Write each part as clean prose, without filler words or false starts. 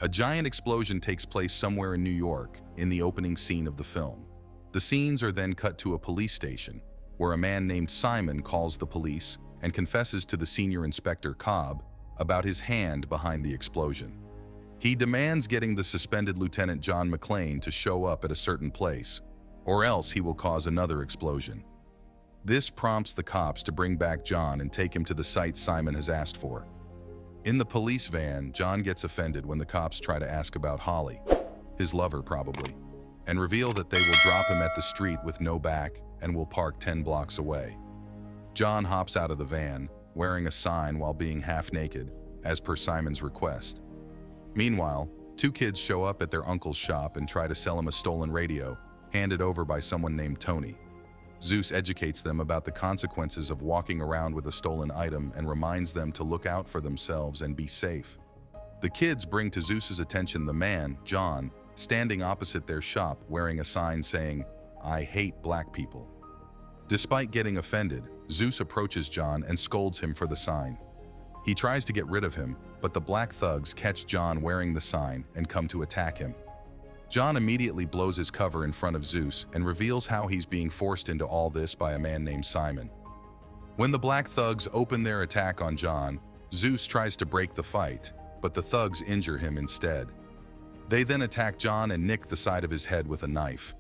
A giant explosion takes place somewhere in New York in the opening scene of the film. The scenes are then cut to a police station, where a man named Simon calls the police and confesses to the senior inspector Cobb about his hand behind the explosion. He demands getting the suspended Lieutenant John McClane to show up at a certain place, or else he will cause another explosion. This prompts the cops to bring back John and take him to the site Simon has asked for. In the police van, John gets offended when the cops try to ask about Holly, his lover probably, and reveal that they will drop him at the street with no back and will park 10 blocks away. John hops out of the van, wearing a sign while being half naked, as per Simon's request. Meanwhile, two kids show up at their uncle's shop and try to sell him a stolen radio, handed over by someone named Tony. Zeus educates them about the consequences of walking around with a stolen item and reminds them to look out for themselves and be safe. The kids bring to Zeus's attention the man, John, standing opposite their shop wearing a sign saying, "I hate black people." Despite getting offended, Zeus approaches John and scolds him for the sign. He tries to get rid of him, but the black thugs catch John wearing the sign and come to attack him. John immediately blows his cover in front of Zeus and reveals how he's being forced into all this by a man named Simon. When the black thugs open their attack on John, Zeus tries to break the fight, but the thugs injure him instead. They then attack John and nick the side of his head with a knife.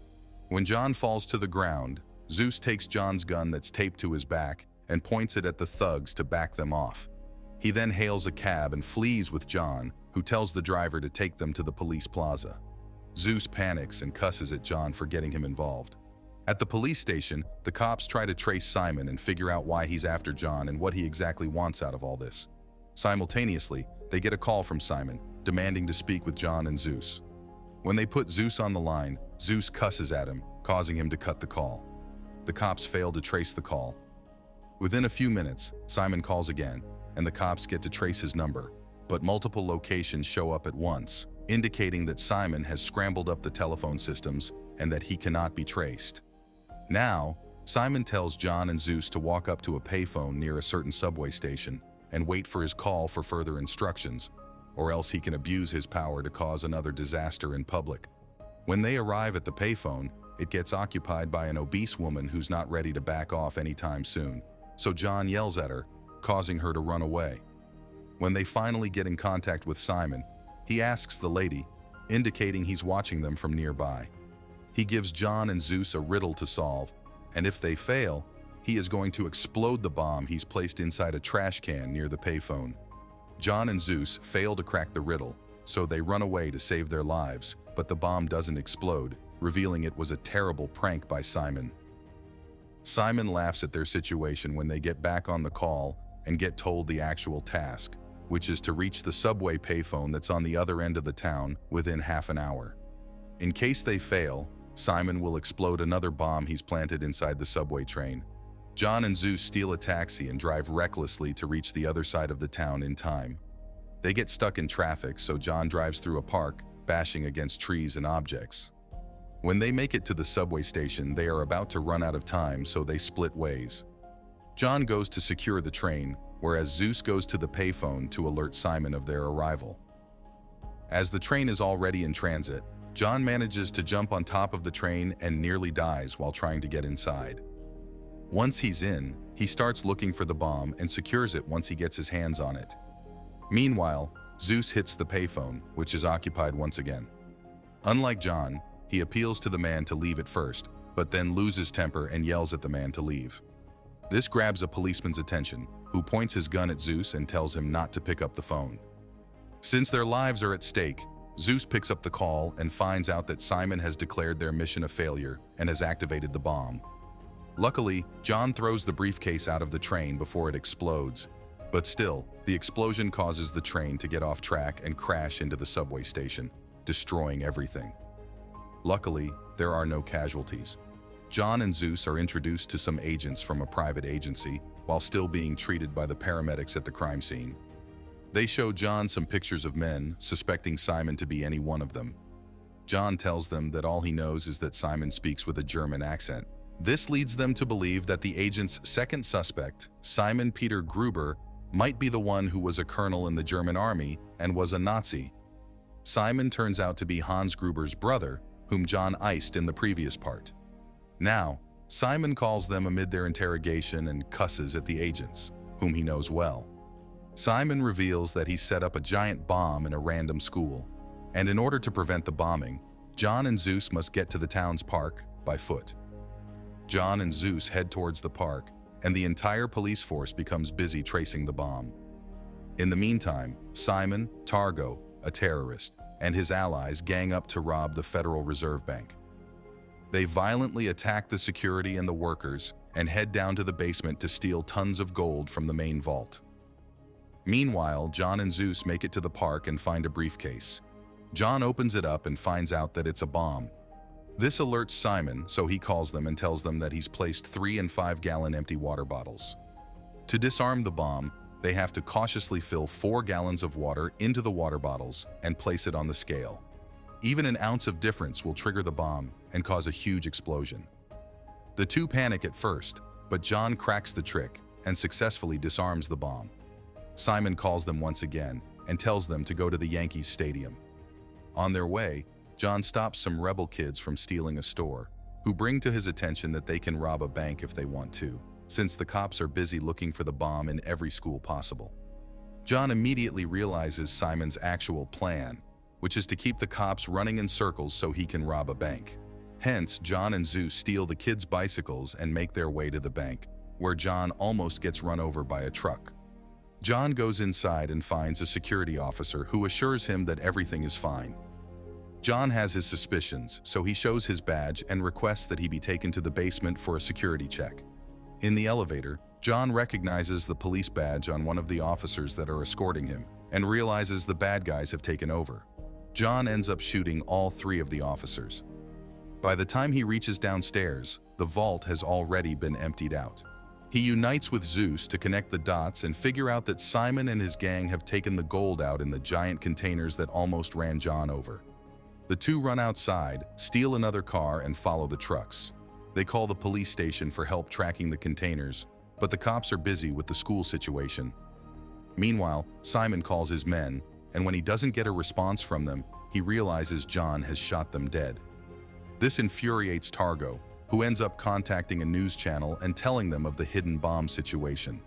When John falls to the ground, Zeus takes John's gun that's taped to his back and points it at the thugs to back them off. He then hails a cab and flees with John, who tells the driver to take them to the police plaza. Zeus panics and cusses at John for getting him involved. At the police station, the cops try to trace Simon and figure out why he's after John and what he exactly wants out of all this. Simultaneously, they get a call from Simon, demanding to speak with John and Zeus. When they put Zeus on the line, Zeus cusses at him, causing him to cut the call. The cops fail to trace the call. Within a few minutes, Simon calls again, and the cops get to trace his number, but multiple locations show up at once, indicating that Simon has scrambled up the telephone systems and that he cannot be traced. Now, Simon tells John and Zeus to walk up to a payphone near a certain subway station and wait for his call for further instructions, or else he can abuse his power to cause another disaster in public. When they arrive at the payphone, it gets occupied by an obese woman who's not ready to back off anytime soon, so John yells at her, causing her to run away. When they finally get in contact with Simon, he asks the lady, indicating he's watching them from nearby. He gives John and Zeus a riddle to solve, and if they fail, he is going to explode the bomb he's placed inside a trash can near the payphone. John and Zeus fail to crack the riddle, so they run away to save their lives, but the bomb doesn't explode, revealing it was a terrible prank by Simon. Simon laughs at their situation when they get back on the call and get told the actual task, which is to reach the subway payphone that's on the other end of the town within half an hour. In case they fail, Simon will explode another bomb he's planted inside the subway train. John and Zeus steal a taxi and drive recklessly to reach the other side of the town in time. They get stuck in traffic, so John drives through a park, bashing against trees and objects. When they make it to the subway station, they are about to run out of time, so they split ways. John goes to secure the train, whereas Zeus goes to the payphone to alert Simon of their arrival. As the train is already in transit, John manages to jump on top of the train and nearly dies while trying to get inside. Once he's in, he starts looking for the bomb and secures it once he gets his hands on it. Meanwhile, Zeus hits the payphone, which is occupied once again. Unlike John, he appeals to the man to leave at first, but then loses temper and yells at the man to leave. This grabs a policeman's attention, who points his gun at Zeus and tells him not to pick up the phone. Since their lives are at stake, Zeus picks up the call and finds out that Simon has declared their mission a failure and has activated the bomb. Luckily, John throws the briefcase out of the train before it explodes, but still, the explosion causes the train to get off track and crash into the subway station, destroying everything. Luckily, there are no casualties. John and Zeus are introduced to some agents from a private agency while still being treated by the paramedics at the crime scene. They show John some pictures of men, suspecting Simon to be any one of them. John tells them that all he knows is that Simon speaks with a German accent. This leads them to believe that the agent's second suspect, Simon Peter Gruber, might be the one who was a colonel in the German army and was a Nazi. Simon turns out to be Hans Gruber's brother, whom John iced in the previous part. Now, Simon calls them amid their interrogation and cusses at the agents, whom he knows well. Simon reveals that he set up a giant bomb in a random school, and in order to prevent the bombing, John and Zeus must get to the town's park by foot. John and Zeus head towards the park, and the entire police force becomes busy tracing the bomb. In the meantime, Simon, Targo, a terrorist, and his allies gang up to rob the Federal Reserve Bank. They violently attack the security and the workers and head down to the basement to steal tons of gold from the main vault. Meanwhile, John and Zeus make it to the park and find a briefcase. John opens it up and finds out that it's a bomb. This alerts Simon, so he calls them and tells them that he's placed 3 and 5-gallon empty water bottles. To disarm the bomb, they have to cautiously fill 4 gallons of water into the water bottles and place it on the scale. Even an ounce of difference will trigger the bomb and cause a huge explosion. The two panic at first, but John cracks the trick and successfully disarms the bomb. Simon calls them once again and tells them to go to the Yankees stadium. On their way, John stops some rebel kids from stealing a store, who bring to his attention that they can rob a bank if they want to, since the cops are busy looking for the bomb in every school possible. John immediately realizes Simon's actual plan, which is to keep the cops running in circles so he can rob a bank. Hence, John and Zeus steal the kids' bicycles and make their way to the bank, where John almost gets run over by a truck. John goes inside and finds a security officer who assures him that everything is fine. John has his suspicions, so he shows his badge and requests that he be taken to the basement for a security check. In the elevator, John recognizes the police badge on one of the officers that are escorting him and realizes the bad guys have taken over. John ends up shooting all 3 of the officers. By the time he reaches downstairs, the vault has already been emptied out. He unites with Zeus to connect the dots and figure out that Simon and his gang have taken the gold out in the giant containers that almost ran John over. The two run outside, steal another car, and follow the trucks. They call the police station for help tracking the containers, but the cops are busy with the school situation. Meanwhile, Simon calls his men, and when he doesn't get a response from them, he realizes John has shot them dead. This infuriates Targo, who ends up contacting a news channel and telling them of the hidden bomb situation.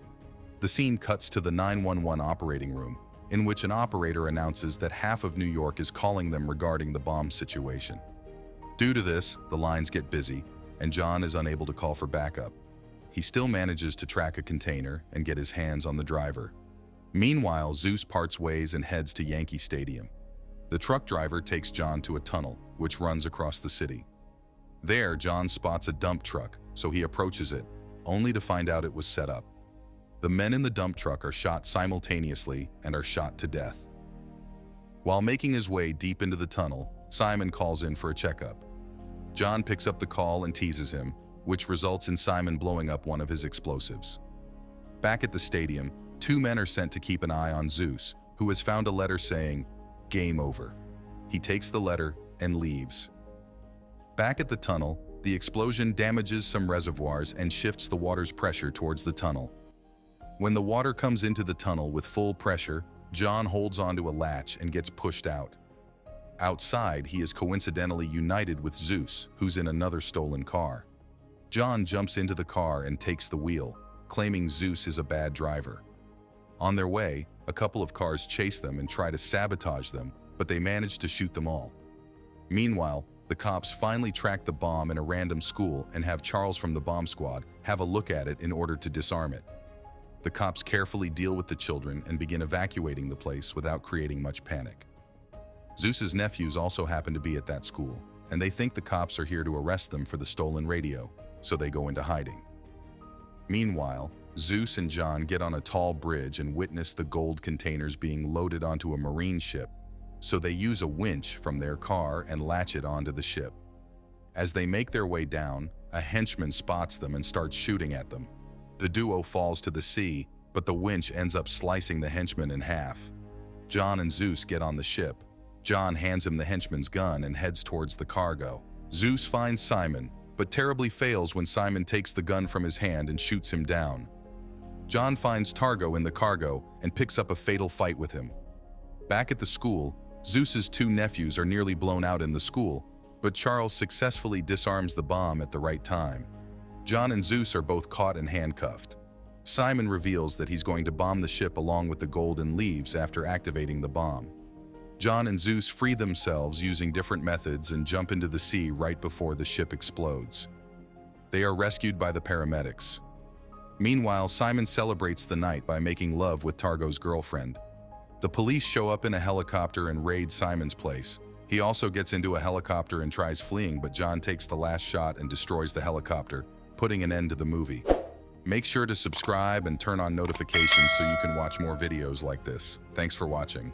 The scene cuts to the 911 operating room, in which an operator announces that half of New York is calling them regarding the bomb situation. Due to this, the lines get busy, and John is unable to call for backup. He still manages to track a container and get his hands on the driver. Meanwhile, Zeus parts ways and heads to Yankee Stadium. The truck driver takes John to a tunnel, which runs across the city. There, John spots a dump truck, so he approaches it, only to find out it was set up. The men in the dump truck are shot simultaneously and are shot to death. While making his way deep into the tunnel, Simon calls in for a checkup. John picks up the call and teases him, which results in Simon blowing up one of his explosives. Back at the stadium, 2 men are sent to keep an eye on Zeus, who has found a letter saying, "Game over." He takes the letter and leaves. Back at the tunnel, the explosion damages some reservoirs and shifts the water's pressure towards the tunnel. When the water comes into the tunnel with full pressure, John holds onto a latch and gets pushed out. Outside, he is coincidentally united with Zeus, who's in another stolen car. John jumps into the car and takes the wheel, claiming Zeus is a bad driver. On their way, a couple of cars chase them and try to sabotage them, but they manage to shoot them all. Meanwhile, the cops finally track the bomb in a random school and have Charles from the bomb squad have a look at it in order to disarm it. The cops carefully deal with the children and begin evacuating the place without creating much panic. Zeus's nephews also happen to be at that school, and they think the cops are here to arrest them for the stolen radio, so they go into hiding. Meanwhile, Zeus and John get on a tall bridge and witness the gold containers being loaded onto a marine ship, so they use a winch from their car and latch it onto the ship. As they make their way down, a henchman spots them and starts shooting at them. The duo falls to the sea, but the winch ends up slicing the henchman in half. John and Zeus get on the ship. John hands him the henchman's gun and heads towards the cargo. Zeus finds Simon, but terribly fails when Simon takes the gun from his hand and shoots him down. John finds Targo in the cargo and picks up a fatal fight with him. Back at the school, Zeus's two nephews are nearly blown out in the school, but Charles successfully disarms the bomb at the right time. John and Zeus are both caught and handcuffed. Simon reveals that he's going to bomb the ship along with the gold and leaves after activating the bomb. John and Zeus free themselves using different methods and jump into the sea right before the ship explodes. They are rescued by the paramedics. Meanwhile, Simon celebrates the night by making love with Targo's girlfriend. The police show up in a helicopter and raid Simon's place. He also gets into a helicopter and tries fleeing, but John takes the last shot and destroys the helicopter, putting an end to the movie. Make sure to subscribe and turn on notifications so you can watch more videos like this. Thanks for watching.